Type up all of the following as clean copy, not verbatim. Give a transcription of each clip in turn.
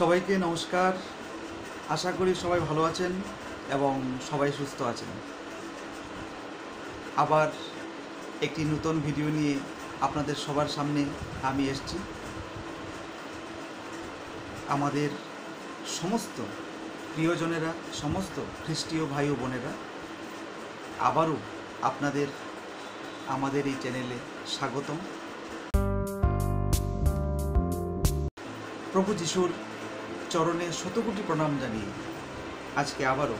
সবাইকে নমস্কার। আশা করি সবাই ভালো আছেন এবং সবাই সুস্থ আছেন। আবার একটি নতুন ভিডিও নিয়ে আপনাদের সবার সামনে আমি এসেছি। আমাদের সমস্ত প্রিয়জনেরা, সমস্ত খ্রিস্টীয় ভাই ও বোনেরা, আবারও আপনাদের আমাদের এই চ্যানেলে স্বাগতম। প্রভু যিশুর চরণে শতকোটি প্রণাম জানিয়ে আজকে আবারও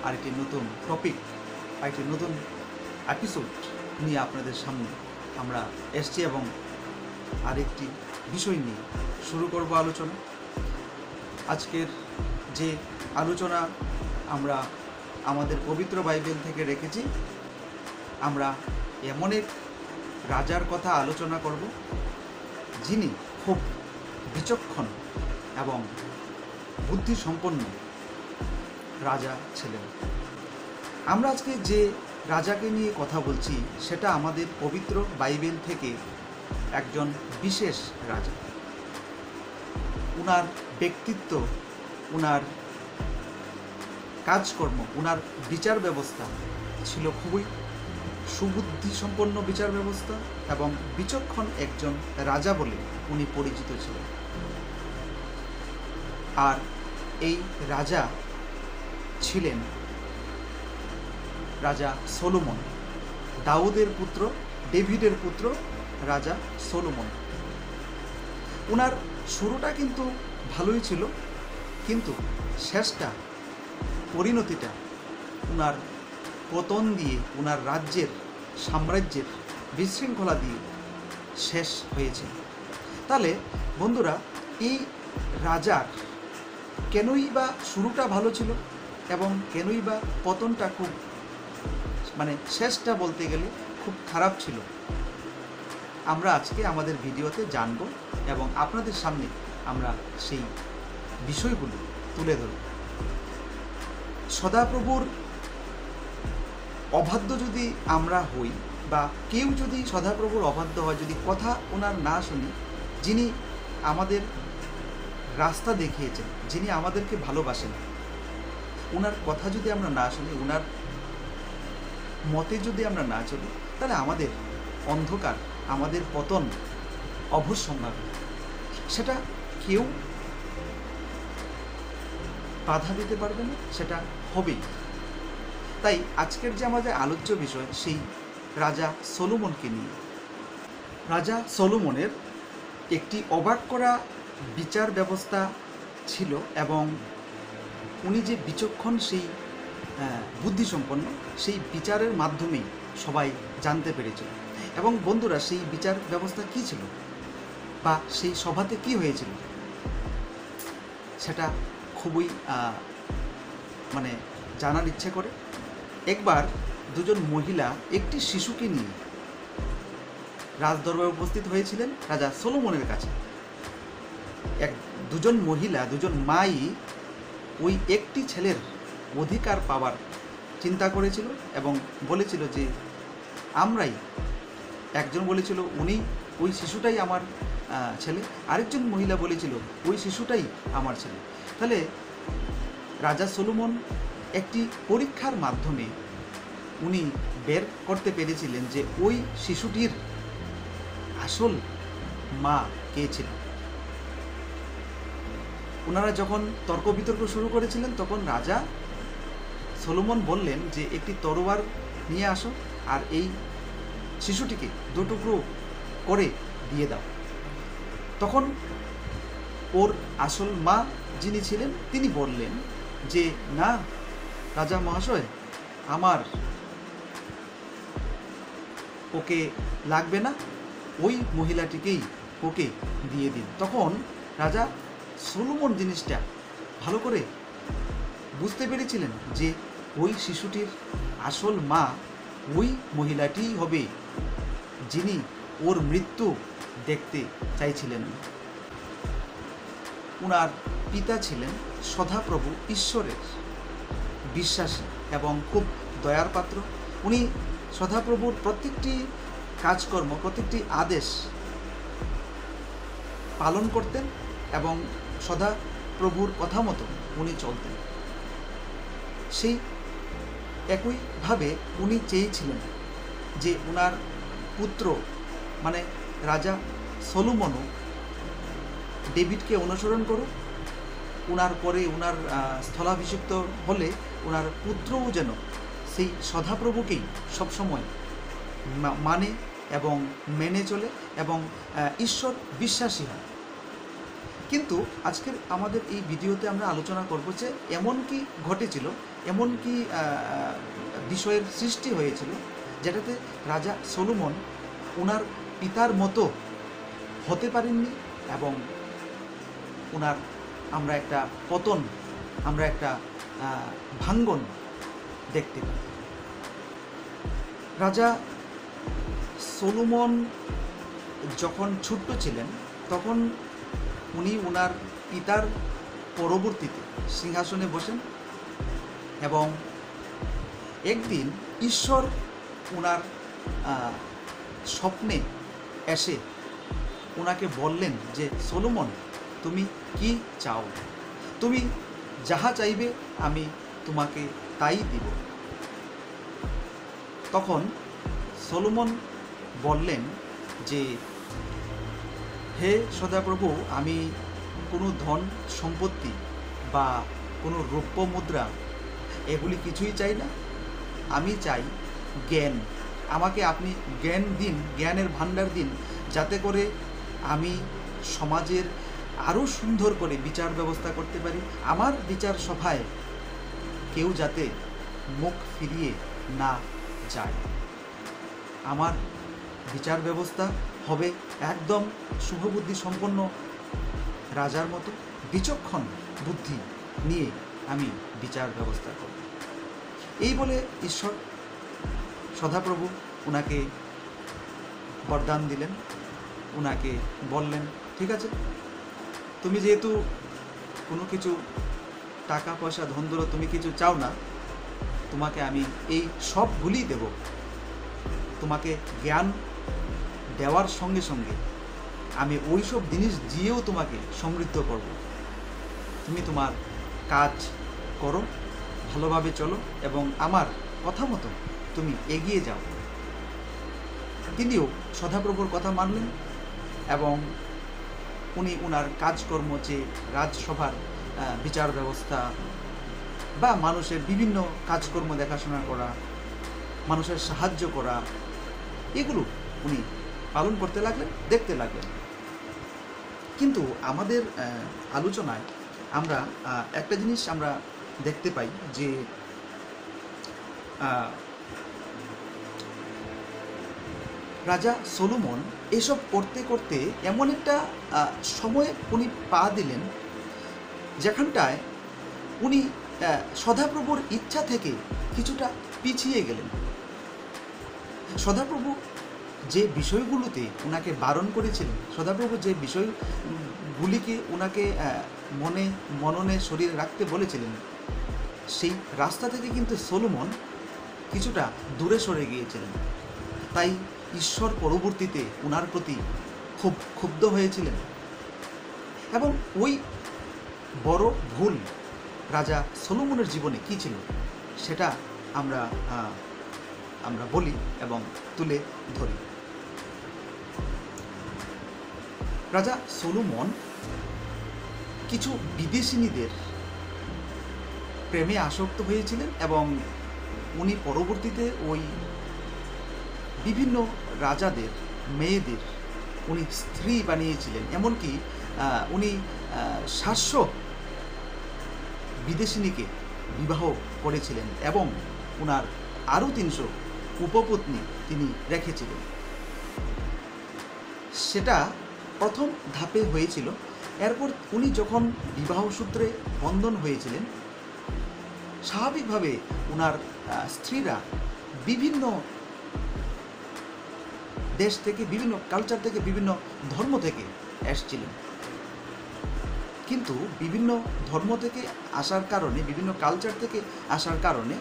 আরেকটি নতুন টপিক, আরেকটি নতুন এপিসোড নিয়ে আপনাদের সামনে আমরা এসছি এবং আরেকটি বিষয় নিয়ে শুরু করব আলোচনা। আজকের যে আলোচনা আমরা আমাদের পবিত্র বাইবেল থেকে রেখেছি, আমরা এমন এক রাজার কথা আলোচনা করব যিনি খুব বিচক্ষণ এবং বুদ্ধিসম্পন্ন রাজা ছিলেন। আমরা আজকে যে রাজাকে নিয়ে কথা বলছি সেটা আমাদের পবিত্র বাইবেল থেকে একজন বিশেষ রাজা। উনার ব্যক্তিত্ব, উনার কাজকর্ম, উনার বিচার ব্যবস্থা ছিল খুবই সুবুদ্ধিসম্পন্ন বিচার ব্যবস্থা এবং বিচক্ষণ একজন রাজা বলে উনি পরিচিত ছিলেন। আর এই রাজা ছিলেন রাজা সলোমন, দাউদের পুত্র, ডেভিডের পুত্র রাজা সলোমন। ওনার শুরুটা কিন্তু ভালোই ছিল, কিন্তু শেষটা, পরিণতিটা ওনার পতন দিয়ে, ওনার রাজ্যের, সাম্রাজ্যের বিশৃঙ্খলা দিয়ে শেষ হয়েছে। তাহলে বন্ধুরা, এই রাজার কেনই বা শুরুটা ভালো ছিল এবং কেনই বা পতনটা খুব, শেষটা বলতে গেলে খুব খারাপ ছিল, আমরা আজকে আমাদের ভিডিওতে জানব এবং আপনাদের সামনে আমরা সেই বিষয়গুলো তুলে ধরব। সদাপ্রভুর অবাধ্য যদি আমরা হই বা কেউ যদি সদাপ্রভুর অবাধ্য হয়, যদি কথা ওনার না শুনি, যিনি আমাদের রাস্তা দেখিয়েছেন, যিনি আমাদেরকে ভালোবাসেন, ওনার কথা যদি আমরা না শুনি, ওনার মতে যদি আমরা না চলি, তাহলে আমাদের অন্ধকার, আমাদের পতন অবশ্যম্ভাবী। সেটা কেউ বাধা দিতে পারবে না, সেটা হবেই। তাই আজকের যে আমাদের আলোচ্য বিষয়, সেই রাজা সলোমনকে নিয়ে। রাজা সলোমনের একটি অবাক করা বিচার ব্যবস্থা ছিল এবং উনি যে বিচক্ষণ, সেই বুদ্ধিসম্পন্ন, সেই বিচারের মাধ্যমেই সবাই জানতে পেরেছিল। এবং বন্ধুরা, সেই বিচার ব্যবস্থা কী ছিল বা সেই সভাতে কি হয়েছিল, সেটা খুবই জানার ইচ্ছে করে। একবার দুজন মহিলা একটি শিশুকে নিয়ে রাজদরবারে উপস্থিত হয়েছিলেন রাজা সলোমনের কাছে। দুজন মহিলা, দুজন মাই ওই একটি ছেলের অধিকার পাওয়ার চিন্তা করেছিল এবং বলেছিল যে আমরাই, একজন বলেছিল উনি, ওই শিশুটাই আমার ছেলে, আরেকজন মহিলা বলেছিল ওই শিশুটাই আমার ছেলে। তাহলে রাজা সলোমন একটি পরীক্ষার মাধ্যমে উনি বের করতে পেরেছিলেন যে ওই শিশুটির আসল মা কে ছিল। ওনারা যখন তর্ক বিতর্ক শুরু করেছিলেন, তখন রাজা সলোমন বললেন যে একটি তরোয়ার নিয়ে আসো আর এই শিশুটিকে দুটুকরো করে দিয়ে দাও। তখন ওর আসল মা যিনি ছিলেন, তিনি বললেন যে না রাজা মহাশয়, আমার ওকে লাগবে না, ওই মহিলাটিকেই ওকে দিয়ে দিন। তখন রাজা সলোমন জিনিসটা ভালো করে বুঝতে পেরেছিলেন যে ওই শিশুটির আসল মা ওই মহিলাটিই হবে যিনি ওর মৃত্যু দেখতে চাইছিলেন। ওনার পিতা ছিলেন সদাপ্রভু ঈশ্বরের বিশ্বাসী এবং খুব দয়ার পাত্র। উনি সদাপ্রভুর প্রত্যেকটি কাজকর্ম, প্রত্যেকটি আদেশ পালন করতেন এবং প্রভুর কথা মতো উনি চলতেন। সেই একইভাবে উনি চেয়েছিলেন যে ওনার পুত্র মানে রাজা সলোমনও ডেভিডকে অনুসরণ করুক, ওনার পরে ওনার স্থলাভিষিক্ত হলে ওনার পুত্রও যেন সেই সদাপ্রভুকেই সবসময় মানে এবং মেনে চলে এবং ঈশ্বর বিশ্বাসী হয়। কিন্তু আজকের আমাদের এই ভিডিওতে আমরা আলোচনা করব যে এমন কি ঘটেছিল, এমন কি বিষয়ের সৃষ্টি হয়েছিল যেটাতে রাজা সলোমন ওনার পিতার মতো হতে পারেননি এবং ওনার আমরা একটা পতন, আমরা একটা ভাঙ্গন দেখতে পাই। রাজা সলোমন যখন ছোট্ট ছিলেন তখন উনি ওনার পিতার পরবর্তীতে সিংহাসনে বসেন এবং একদিন ঈশ্বর ওনার স্বপ্নে এসে ওনাকে বললেন যে সলোমন, তুমি কি চাও? তুমি যাহা চাইবে আমি তোমাকে তাই দিব। তখন সলোমন বললেন যে হে সদাপ্রভু, আমি কোনো ধন সম্পত্তি বা কোনো রৌপ্য মুদ্রা এগুলি কিছুই চাই না, আমি চাই জ্ঞান। আমাকে আপনি জ্ঞান দিন, জ্ঞানের ভাণ্ডার দিন, যাতে করে আমি সমাজের আরও সুন্দর করে বিচার ব্যবস্থা করতে পারি। আমার বিচার সভায় কেউ যাতে মুখ ফিরিয়ে না যায়। আমার বিচার ব্যবস্থা হবে একদম শুভবুদ্ধি সম্পন্ন রাজার মতো, বিচক্ষণ বুদ্ধি নিয়ে আমি বিচার ব্যবস্থা করব। এই বলে ঈশ্বর সদাপ্রভু ওনাকে বরদান দিলেন, ওনাকে বললেন ঠিক আছে, তুমি যেহেতু কোনো কিছু টাকা পয়সা ধন দৌলত তুমি কিছু চাও না, তোমাকে আমি এই সবগুলি দেব। তোমাকে জ্ঞান দেওয়ার সঙ্গে সঙ্গে আমি ওই সব জিনিস দিয়েও তোমাকে সমৃদ্ধ করব। তুমি তোমার কাজ করো, ভালোভাবে চলো এবং আমার কথা মতো তুমি এগিয়ে যাও। তিনিও সদাপ্রভুর কথা মানলেন এবং উনি ওনার কাজকর্ম, যে রাজসভার বিচার ব্যবস্থা বা মানুষের বিভিন্ন কাজকর্ম দেখাশোনা করা, মানুষের সাহায্য করা, এগুলো উনি পালন করতে লাগলেন, দেখতে লাগলেন। কিন্তু আমাদের আলোচনায় আমরা একটা জিনিস আমরা দেখতে পাই যে রাজা সলোমন এসব করতে করতে এমন একটা সময়ে উনি পা দিলেন যেখানটায় উনি সদাপ্রভুর ইচ্ছা থেকে কিছুটা পিছিয়ে গেলেন। সদাপ্রভু যে বিষয়গুলোতে ওনাকে বারণ করেছিলেন, সদাপ্রভু যে বিষয়গুলিকে ওনাকে মননে শরীরে রাখতে বলেছিলেন, সেই রাস্তা থেকে কিন্তু সলোমন কিছুটা দূরে সরে গিয়েছিলেন। তাই ঈশ্বর পরবর্তীতে ওনার প্রতি খুব ক্ষুব্ধ হয়েছিলেন এবং ওই বড় ভুল রাজা সলোমনের জীবনে কী ছিল সেটা আমরা বলি এবং তুলে ধরি। রাজা সলোমন কিছু বিদেশিনীদের প্রেমে আসক্ত হয়েছিলেন এবং উনি পরবর্তীতে ওই বিভিন্ন রাজাদের মেয়েদের উনি স্ত্রী বানিয়েছিলেন। এমনকি উনি 700 বিদেশিনীকে বিবাহ করেছিলেন এবং ওনার আরও 300 উপপত্নী তিনি রেখেছিলেন। সেটা প্রথম ধাপে হয়েছিল। এরপর উনি যখন বিবাহ সূত্রে বন্ধন হয়েছিলেন, স্বাভাবিকভাবে ওনার স্ত্রীরা বিভিন্ন দেশ থেকে, বিভিন্ন কালচার থেকে, বিভিন্ন ধর্ম থেকে এসেছিলেন। কিন্তু বিভিন্ন ধর্ম থেকে আসার কারণে, বিভিন্ন কালচার থেকে আসার কারণে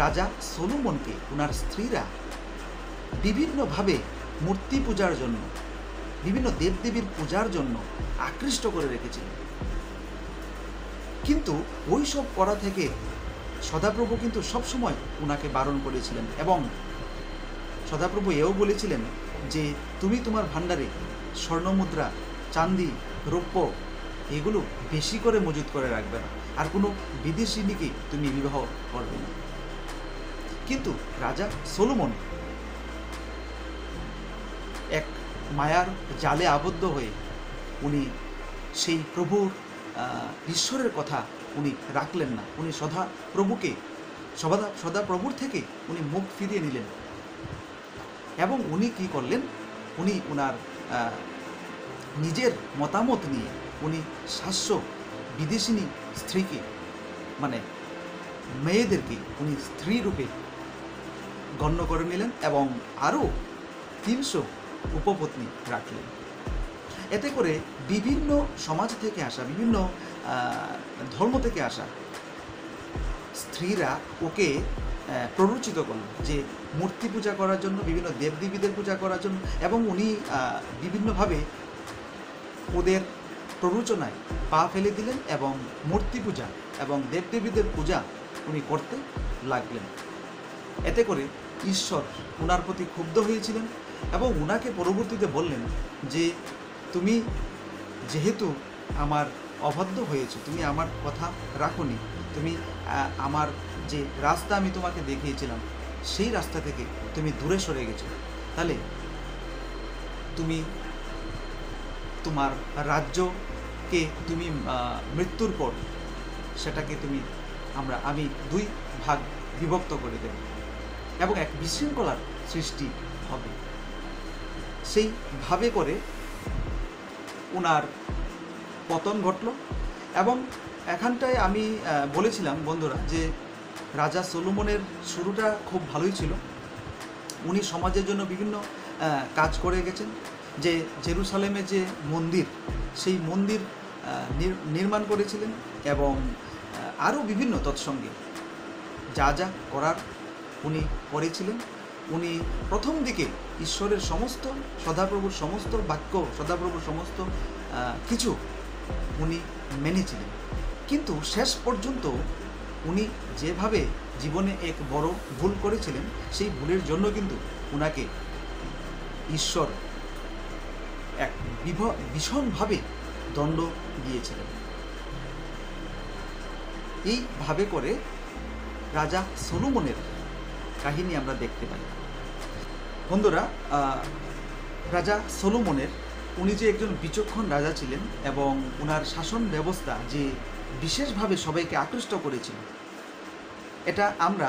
রাজা সলোমনকে ওনার স্ত্রীরা বিভিন্নভাবে মূর্তি পূজার জন্য, বিভিন্ন দেবদেবীর পূজার জন্য আকৃষ্ট করে রেখেছিলেন। কিন্তু ওই সব করা থেকে সদাপ্রভু কিন্তু সবসময় ওনাকে বারণ করেছিলেন, এবং সদাপ্রভু এও বলেছিলেন যে তুমি তোমার ভাণ্ডারে স্বর্ণমুদ্রা, চাঁদি, রৌপ্য এগুলো বেশি করে মজুত করে রাখবে না, আর কোনো বিদেশিনীকে তুমি বিবাহ করবে না। কিন্তু রাজা সলোমন এক মায়ার জালে আবদ্ধ হয়ে উনি সেই প্রভুর ঈশ্বরের কথা উনি রাখলেন না। উনি সদা প্রভুর থেকে উনি মুখ ফিরিয়ে নিলেন, এবং উনি কি করলেন, উনি ওনার নিজের মতামত নিয়ে উনি 700 বিদেশিনী স্ত্রীকে, মানে মেয়েদেরকে উনি স্ত্রী রূপে গণ্য করে নিলেন, এবং আরও 300 উপপত্নী রাখলেন। এতে করে বিভিন্ন সমাজ থেকে আসা, বিভিন্ন ধর্ম থেকে আসা স্ত্রীরা ওকে প্ররোচিত করলেন যে মূর্তি পূজা করার জন্য, বিভিন্ন দেবদেবীদের পূজা করার জন্য, এবং উনি বিভিন্নভাবে ওদের প্ররোচনায় পা ফেলে দিলেন এবং মূর্তি পূজা এবং দেবদেবীদের পূজা উনি করতে লাগলেন। এতে করে ঈশ্বর ওনার প্রতি ক্ষুব্ধ হয়েছিলেন এবং ওনাকে পরবর্তীতে বললেন যে তুমি যেহেতু আমার অবাধ্য হয়েছো, তুমি আমার কথা রাখোনি, তুমি আমার যে রাস্তা আমি তোমাকে দেখিয়েছিলাম সেই রাস্তা থেকে তুমি দূরে সরে গেছো, তাহলে তুমি তোমার রাজ্যকে তুমি মৃত্যুর পর সেটাকে আমি 2 ভাগ বিভক্ত করে দেব এবং এক বিশৃঙ্খলার সৃষ্টি হবে। সেইভাবে করে ওনার পতন ঘটল। এবং এখানটায় আমি বলেছিলাম বন্ধুরা যে রাজা সলোমনের শুরুটা খুব ভালোই ছিল। উনি সমাজের জন্য বিভিন্ন কাজ করে গেছেন। যে জেরুসালেমে যে মন্দির, সেই মন্দির নির্মাণ করেছিলেন, এবং আরও বিভিন্ন তৎসঙ্গে যা যা করার উনি করেছিলেন। উনি প্রথম দিকে ঈশ্বরের সমস্ত, সদাপ্রভুর সমস্ত বাক্য, সদাপ্রভুর সমস্ত কিছু উনি মেনেছিলেন, কিন্তু শেষ পর্যন্ত উনি যেভাবে জীবনে এক বড় ভুল করেছিলেন, সেই ভুলের জন্য কিন্তু ওনাকে ঈশ্বর এক ভীষণভাবে দণ্ড দিয়েছিলেন। এইভাবে করে রাজা সলোমনের কাহিনী আমরা দেখতে পাই। বন্ধুরা, রাজা সলোমনের উনি যে একজন বিচক্ষণ রাজা ছিলেন এবং ওনার শাসন ব্যবস্থা যে বিশেষভাবে সবাইকে আকৃষ্ট করেছিল, এটা আমরা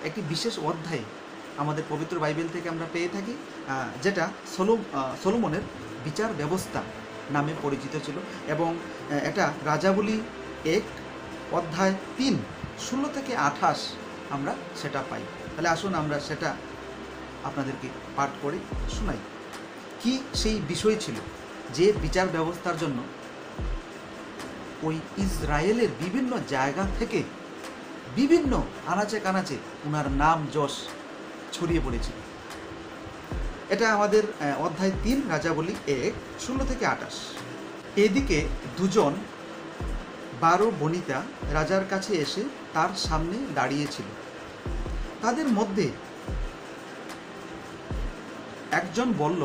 একটি বিশেষ অধ্যায়ে আমাদের পবিত্র বাইবেল থেকে আমরা পেয়ে থাকি, যেটা সলোমনের বিচার ব্যবস্থা নামে পরিচিত ছিল। এবং এটা রাজাবলী 1 অধ্যায় 3 16 থেকে 28 আমরা সেটা পাই। তাহলে আসুন আমরা সেটা আপনাদেরকে পাঠ করে শোনাই। কি সেই বিষয় ছিল যে বিচার ব্যবস্থার জন্য ওই ইসরায়েলের বিভিন্ন জায়গা থেকে বিভিন্ন আনাচে কানাচে ওনার নাম যশ ছড়িয়ে পড়েছিল। এটা আমাদের অধ্যায় 3 রাজাবলী 1 16 থেকে 28। এদিকে 2 12 বনিতা রাজার কাছে এসে তার সামনে দাঁড়িয়েছিল। তাদের মধ্যে একজন বলল,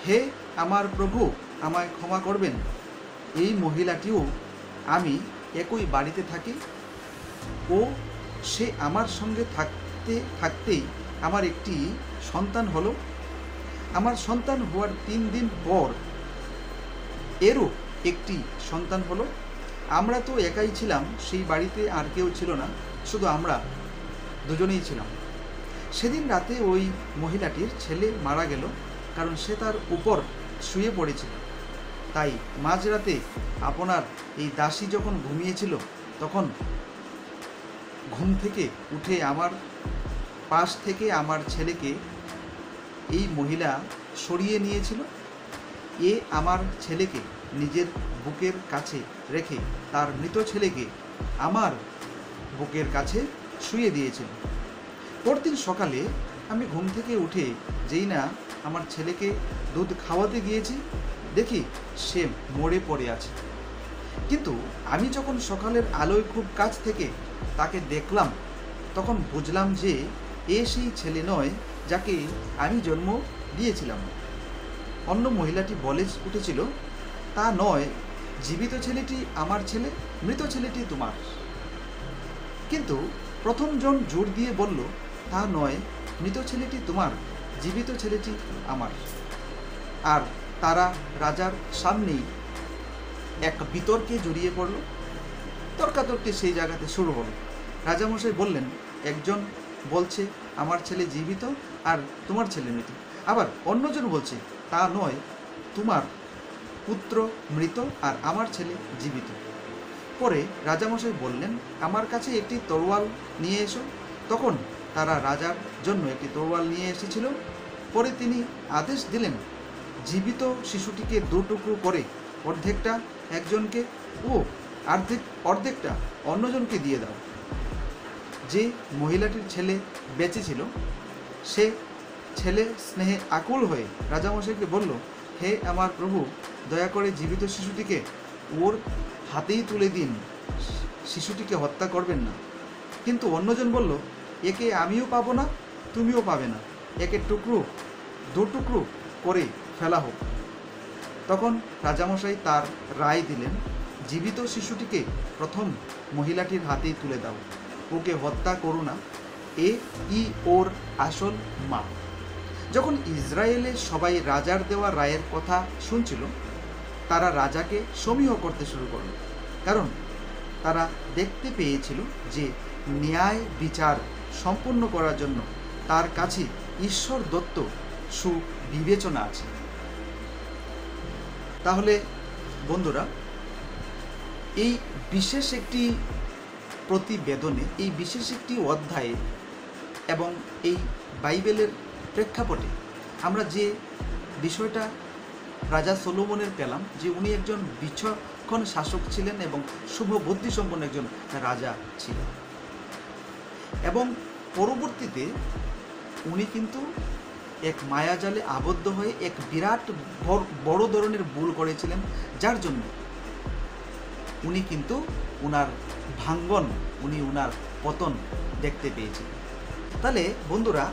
হে আমার প্রভু, আমায় ক্ষমা করবেন। এই মহিলাটিও আমি একই বাড়িতে থাকি ও সে আমার সঙ্গে থাকতে থাকতেই আমার একটি সন্তান হলো। আমার সন্তান হওয়ার 3 দিন পর এরও একটি সন্তান হলো। আমরা তো একাই ছিলাম, সেই বাড়িতে আর কেউ ছিল না, শুধু আমরা 2জনেই ছিলাম। সেদিন রাতে ওই মহিলাটির ছেলে মারা গেল, কারণ সে তার উপর শুয়ে পড়েছিল। তাই মাঝরাতে আপনার এই দাসী যখন ঘুমিয়েছিল, তখন ঘুম থেকে উঠে আমার পাশ থেকে আমার ছেলেকে এই মহিলা সরিয়ে নিয়েছিল। এ আমার ছেলেকে নিজের বুকের কাছে রেখে তার মৃত ছেলেকে আমার বুকের কাছে শুয়ে দিয়েছিল। পরদিন সকালে আমি ঘুম থেকে উঠে যেই না আমার ছেলেকে দুধ খাওয়াতে গিয়েছি, দেখি সে মরে পড়ে আছে। কিন্তু আমি যখন সকালের আলোয় খুব কাছ থেকে তাকে দেখলাম, তখন বুঝলাম যে এ সেই ছেলে নয় যাকে আমি জন্ম দিয়েছিলাম। অন্য মহিলাটি বলে উঠেছিল, তা নয়, জীবিত ছেলেটি আমার ছেলে, মৃত ছেলেটি তোমার। কিন্তু প্রথম জন জোর দিয়ে বলল, তা নয়, মৃত ছেলেটি তোমার, জীবিত ছেলেটি আমার। আর তারা রাজার সামনেই এক বিতর্কে জড়িয়ে পড়ল। তর্কাতর্কি সেই জায়গাতে শুরু হলো। রাজামশাই বললেন, একজন বলছে আমার ছেলে জীবিত আর তোমার ছেলে মৃত, আবার অন্যজন বলছে তা নয়, তোমার পুত্র মৃত আর আমার ছেলে জীবিত। পরে রাজামশাই বললেন, আমার কাছে একটি তরোয়াল নিয়ে এসো। তখন তারা রাজার জন্য একটি তরোয়াল নিয়ে এসেছিল। পরে তিনি আদেশ দিলেন, জীবিত শিশুটিকে দুটুকরো করে অর্ধেকটা একজনকে ও অর্ধেকটা অন্যজনকে দিয়ে দাও। যে মহিলাটির ছেলে বেঁচে ছিল, সে ছেলে স্নেহে আকুল হয়ে রাজামশাইকে বলল, হে আমার প্রভু, দয়া করে জীবিত শিশুটিকে ওর হাতেই তুলে দিন, শিশুটিকে হত্যা করবেন না। কিন্তু অন্যজন বলল, একে আমিও পাবো না, তুমিও পাবে না, একে দুটুকরো করে ফেলা হোক। তখন রাজামশাই তার রায় দিলেন, জীবিত শিশুটিকে প্রথম মহিলাটির হাতেই তুলে দাও, ওকে হত্যা করো না, ওর আসল মা। যখন ইসরায়েলের সবাই রাজার দেওয়া রায়ের কথা শুনছিল, তারা রাজাকে সমীহ করতে শুরু করল, কারণ তারা দেখতে পেয়েছিল যে ন্যায় বিচার সম্পন্ন করার জন্য তার কাছে ঈশ্বর দত্ত সুবিবেচনা আছে। তাহলে বন্ধুরা, এই বিশেষ একটি প্রতিবেদনে, এই বিশেষ একটি অধ্যায়ে এবং এই বাইবেলের প্রেক্ষাপটে আমরা যে বিষয়টা রাজা সলোমনের পেলাম, যে উনি একজন বিচক্ষণ শাসক ছিলেন এবং শুভ বুদ্ধি সম্পন্ন একজন রাজা ছিলেন, এবং পরবর্তীতে উনি কিন্তু এক মায়াজালে আবদ্ধ হয়ে এক বিরাট বড় ধরনের ভুল করেছিলেন, যার জন্য উনি কিন্তু উনার ভাঙ্গন, উনার পতন দেখতে পেয়েছিলেন। তাহলে বন্ধুরা,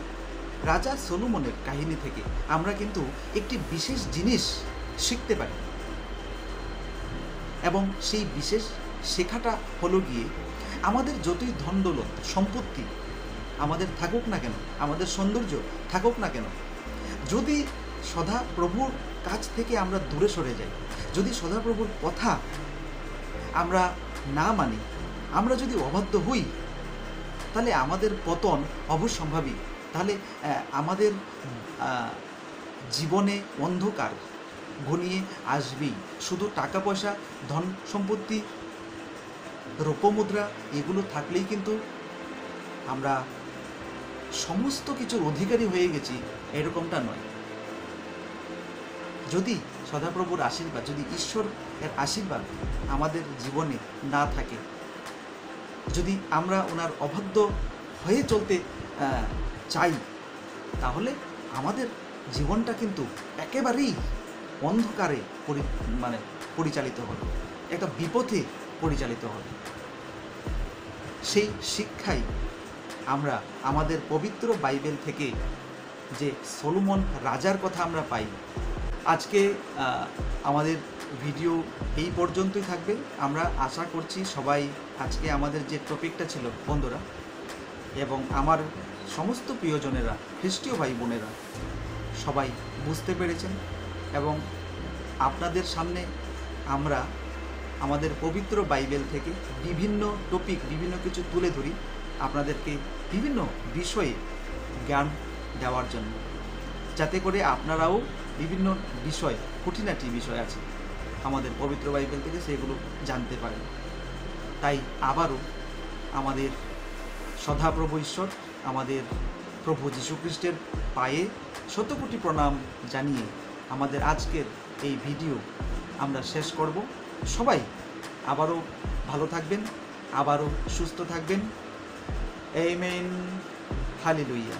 রাজা সলোমনের কাহিনী থেকে আমরা কিন্তু একটি বিশেষ জিনিস শিখতে পারি, এবং সেই বিশেষ শেখাটা হলো গিয়ে, আমাদের যতই ধন দৌলত সম্পত্তি আমাদের থাকুক না কেন, আমাদের সৌন্দর্য থাকুক না কেন, যদি সদাপ্রভুর কাছ থেকে আমরা দূরে সরে যাই, যদি সদাপ্রভুর কথা আমরা না মানি, আমরা যদি অবাধ্য হই, তাহলে আমাদের পতন অবশ্যম্ভাবী। তাহলে আমাদের জীবনে অন্ধকার ঘনিয়ে আসবেই। শুধু টাকা পয়সা, ধন সম্পত্তি, রূপমুদ্রা এগুলো থাকলেই কিন্তু আমরা সমস্ত কিছুর অধিকারী হয়ে গেছি, এরকমটা নয়। যদি সদাপ্রভুর আশীর্বাদ, যদি ঈশ্বরের আশীর্বাদ আমাদের জীবনে না থাকে, যদি আমরা ওনার অবাধ্য হয়ে চলতে চাই, তাহলে আমাদের জীবনটা কিন্তু একেবারেই অন্ধকারে পরিচালিত হবে, একটা বিপথে পরিচালিত হবে। সেই শিক্ষাই আমরা আমাদের পবিত্র বাইবেল থেকে, যে সলোমন রাজার কথা আমরা পাই। আজকে আমাদের ভিডিও এই পর্যন্তই থাকবে। আমরা আশা করছি সবাই আজকে আমাদের যে টপিকটা ছিল বন্ধুরা, এবং আমার সমস্ত প্রিয়জনেরা, খ্রিস্টীয় ভাই বোনেরা সবাই বুঝতে পেরেছেন, এবং আপনাদের সামনে আমরা আমাদের পবিত্র বাইবেল থেকে বিভিন্ন টপিক, বিভিন্ন কিছু তুলে ধরি আপনাদেরকে বিভিন্ন বিষয়ে জ্ঞান দেওয়ার জন্য, যাতে করে আপনারাও বিভিন্ন বিষয়, খুঁটিনাটি বিষয় আছে আমাদের পবিত্র বাইবেল থেকে, সেগুলো জানতে পারেন। তাই আবারও আমাদের সদাপ্রভু ঈশ্বর, আমাদের প্রভু যীশুখ্রিস্টের পায়ে শতকোটি প্রণাম জানিয়ে আমাদের আজকের এই ভিডিও আমরা শেষ করব। সবাই আবারও ভালো থাকবেন, আবারও সুস্থ থাকবেন। আমেন। হালেলুয়া।